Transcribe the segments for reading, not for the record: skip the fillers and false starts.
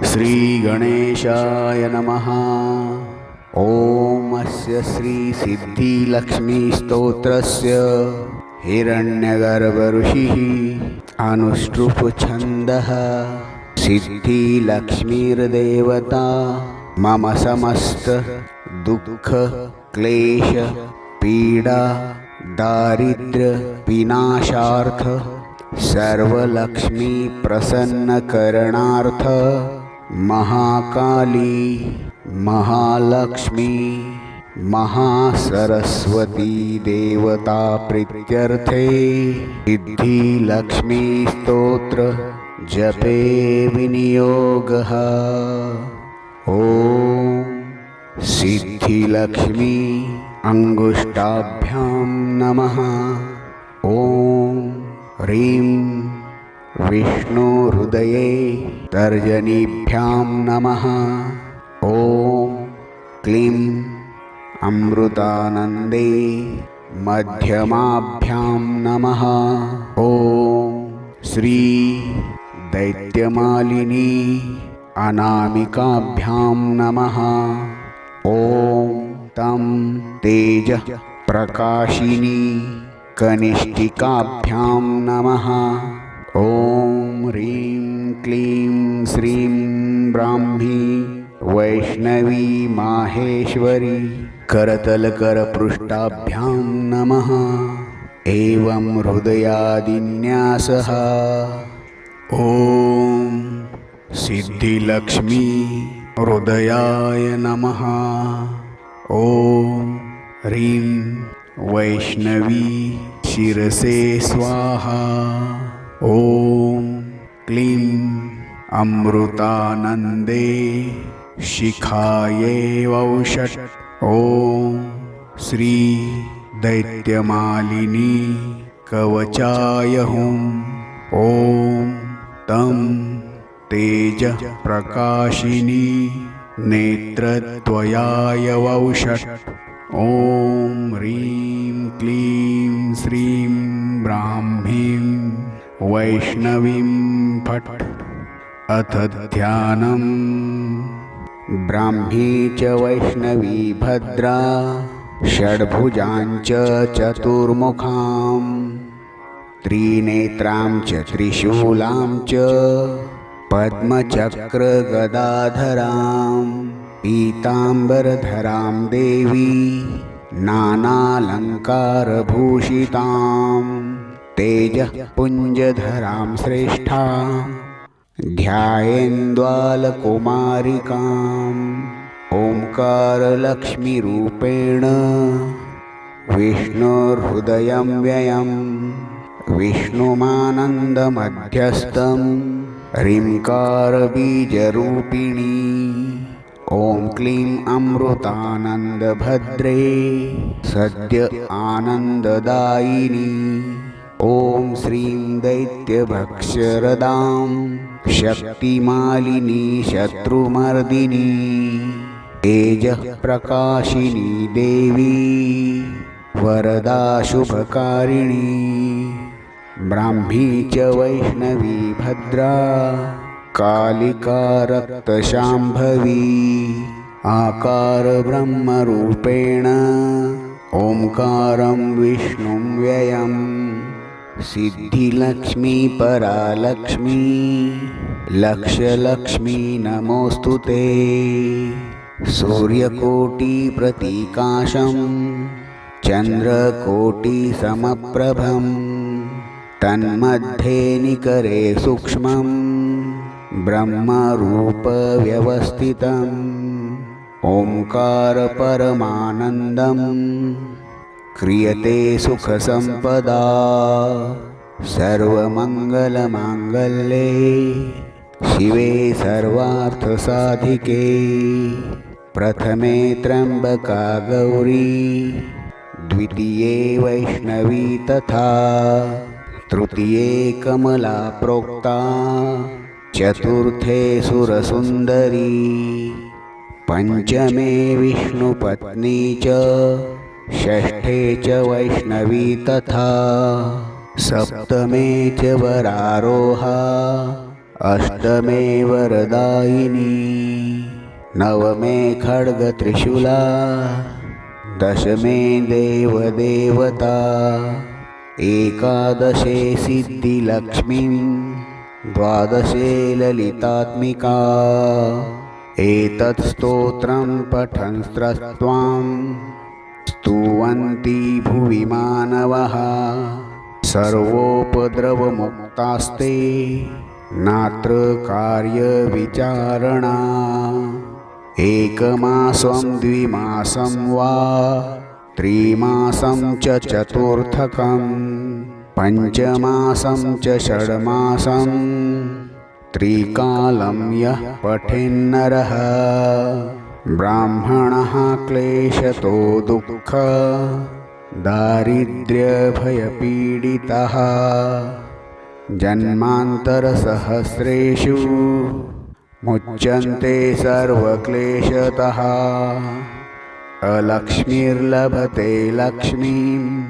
श्री गणेशाय नमः। ॐ अस्य श्री सिद्धिलक्ष्मीस्तोत्रस्य हिरण्यगर्भऋषिः अनुष्टुप् छन्दः। सिद्धिलक्ष्मीर्देवता मम समस्त दुःख क्लेश पीडा दारिद्र्य विनाशार्थ सर्वलक्ष्मी प्रसन्नकरणार्थ महाकाली महालक्ष्मी महासरस्वती देवता प्रीत्यर्थे सिद्धिलक्ष्मी स्तोत्र जपे विनियोगः। ॐ सिद्धिलक्ष्मी अंगुष्ठाभ्यां नमः। ॐ ह्रीं विष्णुहृदये तर्जनीभ्यां नमः। ॐ क्लीं अमृतानन्दे मध्यमाभ्यां नमः। ॐ श्री दैत्यमालिनी अनामिकाभ्यां नमः। ॐ तं तेज प्रकाशिनी कनिष्ठिकाभ्यां नमः। ॐ ह्रीं क्लीं श्रीं ब्राह्मी वैष्णवी माहेश्वरी करतलकरपृष्ठाभ्यां नमः। एवं हृदयादिन्यासः। ॐ सिद्धिलक्ष्मी हृदयाय नमः। ॐ ह्रीं वैष्णवी शिरसे स्वाहा। ॐ क्लीं अमृतानन्दे शिखायै वौषट्। ॐ श्री दैत्यमालिनी कवचाय हुं। ॐ तं तेज प्रकाशिनी नेत्रद्वयाय वौषट्। ॐ ह्रीं क्लीं श्रीं ब्राह्मीं वैष्णवीं फट्। अथ ध्यानम्। ब्राह्मी च वैष्णवी भद्रा षड्भुजां च चतुर्मुखां त्रिनेत्रां च त्रिशूलां च पद्मचक्रगदाधरां पीताम्बरधरां देवी नानालङ्कारभूषितां तेजःपुञ्जधरां श्रेष्ठां ध्यायेन्द्वालकुमारिकाम् ओंकारलक्ष्मीरूपेण विष्णुर्हृदयं व्ययं विष्णुमानन्दमध्यस्थं ह्रींकारबीजरूपिणी। ॐ क्लीं अमृतानन्दभद्रे सद्य आनन्ददायिनी। ॐ श्रीं दैत्यभक्ष्यरदां शक्तिमालिनी शत्रुमर्दिनी तेजःप्रकाशिनी देवी वरदा शुभकारिणी। ब्राह्मी च वैष्णवी भद्रा कालिका रक्तशाम्भवी आकारब्रह्मरूपेण ओंकारं विष्णुं व्ययं सिद्धिलक्ष्मी परालक्ष्मी लक्ष्यलक्ष्मी नमोस्तुते। सूर्यकोटिप्रतीकाशं चन्द्रकोटिसमप्रभं तन्मध्ये निकरे सूक्ष्मं ब्रह्मरूपव्यवस्थितम् ओंकारपरमानन्दं क्रियते सुखसम्पदा सर्वमङ्गलमाङ्गल्ये शिवे सर्वार्थसाधिके प्रथमे त्र्यम्बका गौरी द्वितीये वैष्णवी तथा तृतीये कमला प्रोक्ता चतुर्थे सुरसुन्दरी पंचमे विष्णुपत्नी च षष्ठे च वैष्णवी तथा सप्तमे च वरारोहा अष्टमे वरदायिनी, नवमे खड्गत्रिशूला, दशमे देवदेवता, एकादशे सिद्धिलक्ष्मीं, द्वादशे ललितात्मिका। एतत् स्तोत्रं पठन् स्त्वां स्तुवन्ति भुवि मानवः, सर्वोपद्रवमुक्तास्ते, नात्र कार्यविचारणा। एकमासं द्विमासं वा त्रिमासं च चतुर्थकं, पञ्चमासं च षड्मासं, त्रिकालं यः पठेन्नरः, ब्राह्मणः क्लेशतो दुःख दारिद्र्यभयपीडितः, जन्मान्तरसहस्रेषु मुच्यन्ते सर्वक्लेशतः। अलक्ष्मीर्लभते लक्ष्मीं,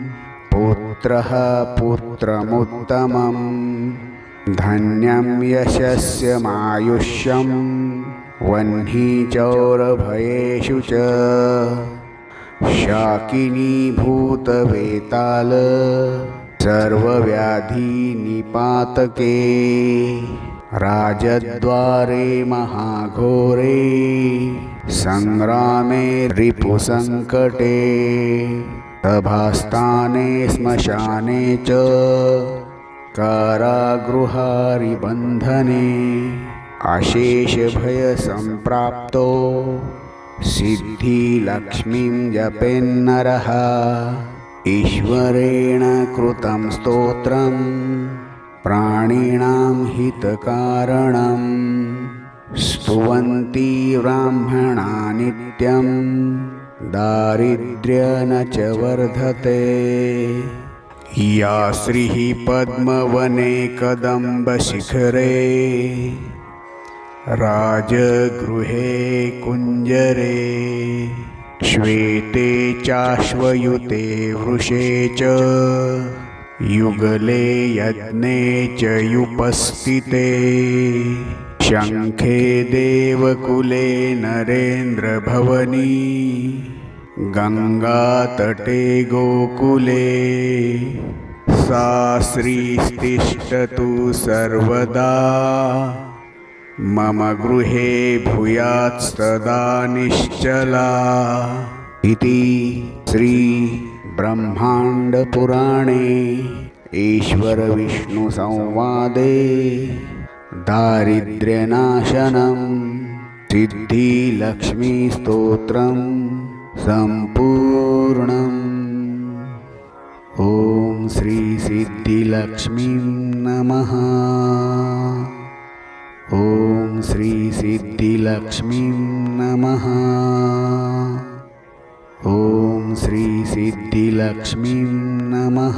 पुत्रः पुत्रमुत्तमं, धन्यं यशस्यमायुष्यं, वह्नि चौरभयेषु च। शाकिनी भूतवेताल, सर्वव्याधिनिपातके, राजद्वारे महाघोरे, संग्रामे रिपुसङ्कटे, सभास्थाने श्मशाने च, कारागृहारिबन्धने, अशेषभयसम्प्राप्तो, सिद्धिलक्ष्मीं जपेन्नरः। ईश्वरेण कृतं स्तोत्रं, प्राणिनां हितकारणं, स्तुवन्ति ब्राह्मणा नित्यं, दारिद्र्य न च वर्धते। या श्रीः पद्मवने कदम्बशिखरे, राजगृहे कुञ्जरे, श्वेते चाश्वयुते वृषे च, युगले यज्ञे च युपस्थिते, शङ्खे देवकुले नरेन्द्रभवनी, गङ्गातटे गोकुले, सा श्रीस्तिष्ठतु सर्वदा, मम गृहे भूयात् सदा निश्चला। इति श्री ब्रह्माण्डपुराणे ईश्वरविष्णुसंवादे दारिद्र्यनाशनं सिद्धिलक्ष्मीस्तोत्रं सम्पूर्णम्। ॐ श्री सिद्धिलक्ष्मीं नमः। ॐ श्री सिद्धिलक्ष्मीं नमः। ॐ श्री सिद्धिलक्ष्मीं नमः।